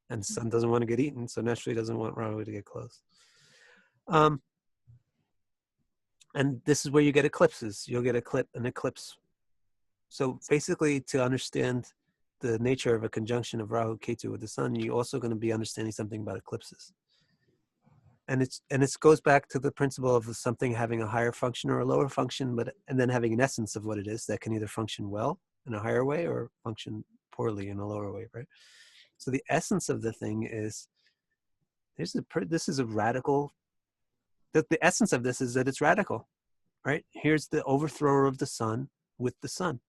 And the Sun doesn't want to get eaten, so naturally he doesn't want Rahu to get close. And this is where you get eclipses. You'll get an eclipse. So basically, to understand the nature of a conjunction of Rahu Ketu with the Sun, you're also going to be understanding something about eclipses. And it goes back to the principle of something having a higher function or a lower function, and then having an essence of what it is that can either function well in a higher way or function poorly in a lower way, right? So the essence of the thing is, this is a radical. The essence of this is that it's radical, right? Here's the overthrower of the Sun with the Sun.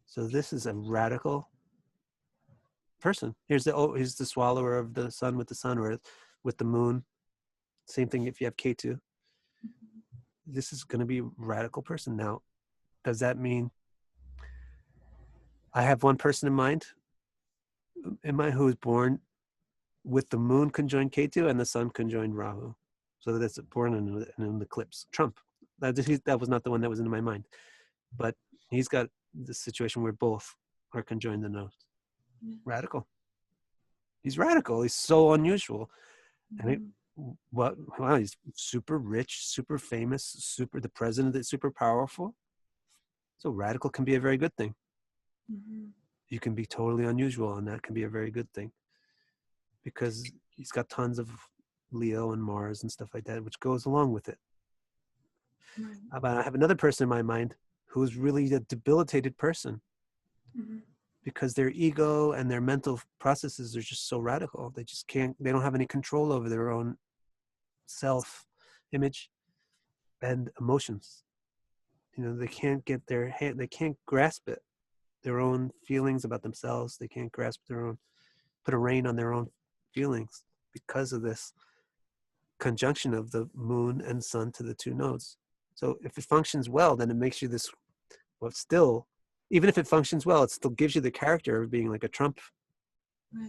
So this is a radical person. Here's the swallower of the Sun with the Sun, or with the Moon. Same thing if you have Ketu. This is going to be a radical person. Now, does that mean I have one person in mind who was born with the Moon conjoined Ketu and the Sun conjoined Rahu? So that's born in an eclipse. Trump. That was not the one that was in my mind. But he's got this situation where both are conjoined the nodes. Radical. He's radical. He's so unusual. And he's super rich, super famous, the president is super powerful. So radical can be a very good thing. You can be totally unusual, and that can be a very good thing. Because he's got tons of Leo and Mars and stuff like that, which goes along with it. But I have another person in my mind who's really a debilitated person. Because their ego and their mental processes are just so radical. They don't have any control over their own self-image and emotions. They can't get they can't grasp it. Their own feelings about themselves. They can't grasp put a rein on their own feelings because of this conjunction of the Moon and Sun to the two nodes. So if it functions well, then it makes you this, even if it functions well, it still gives you the character of being like a Trump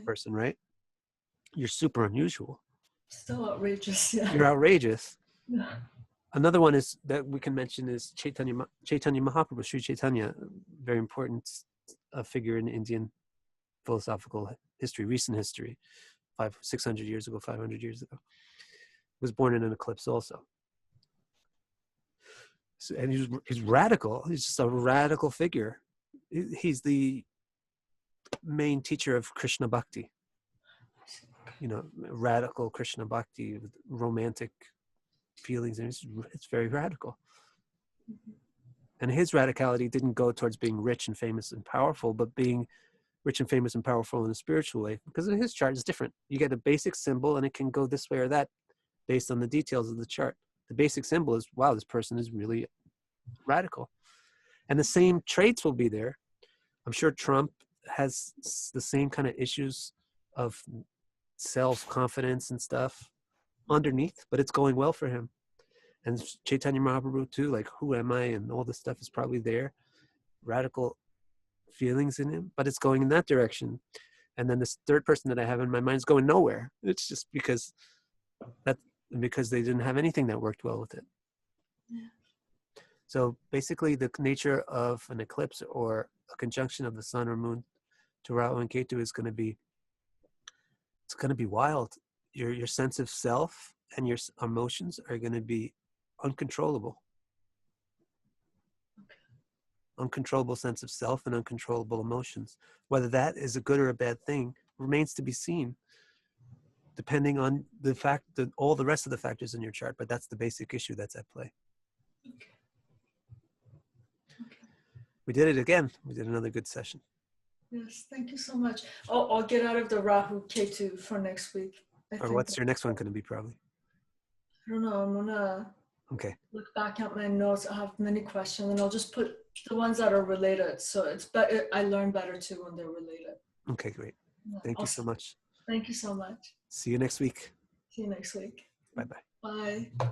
person, right? You're super unusual.
Still outrageous, yeah.
You're outrageous.
Yeah.
Another one is that we can mention is Chaitanya Mahaprabhu, Sri Chaitanya, very important figure in Indian philosophical history, recent history, 600 years ago, 500 years ago. Was born in an eclipse also. So, and he's radical. He's just a radical figure. He's the main teacher of Krishna Bhakti. Radical Krishna Bhakti with romantic feelings, and it's very radical. And his radicality didn't go towards being rich and famous and powerful, but being rich and famous and powerful in a spiritual way. Because his chart is different. You get a basic symbol, and it can go this way or that based on the details of the chart. The basic symbol is, wow, this person is really radical. And the same traits will be there. I'm sure Trump has the same kind of issues of self-confidence and stuff underneath, but it's going well for him. And Chaitanya Mahaprabhu too, like, who am I? And all this stuff is probably there. Radical feelings in him, but it's going in that direction. And then this third person that I have in my mind is going nowhere. It's just because they didn't have anything that worked well with it.
Yeah.
So basically the nature of an eclipse or a conjunction of the sun or moon to Rahu and Ketu is going to be, it's going to be wild. Your sense of self and your emotions are going to be uncontrollable. Uncontrollable sense of self and uncontrollable emotions. Whether that is a good or a bad thing remains to be seen, depending on the fact that all the rest of the factors in your chart, but that's the basic issue that's at play.
Okay.
We did it again. We did another good session.
Yes, thank you so much. I'll get out of the Rahu Ketu for next week.
Or what's your next one going to be, probably?
I don't know. I'm gonna look back at my notes. I have many questions, and I'll just put the ones that are related. So it's better. I learn better too when they're related.
Okay, great. Thank you so much.
Thank you so much.
See you next week.
See you next week.
Bye-bye.
Bye.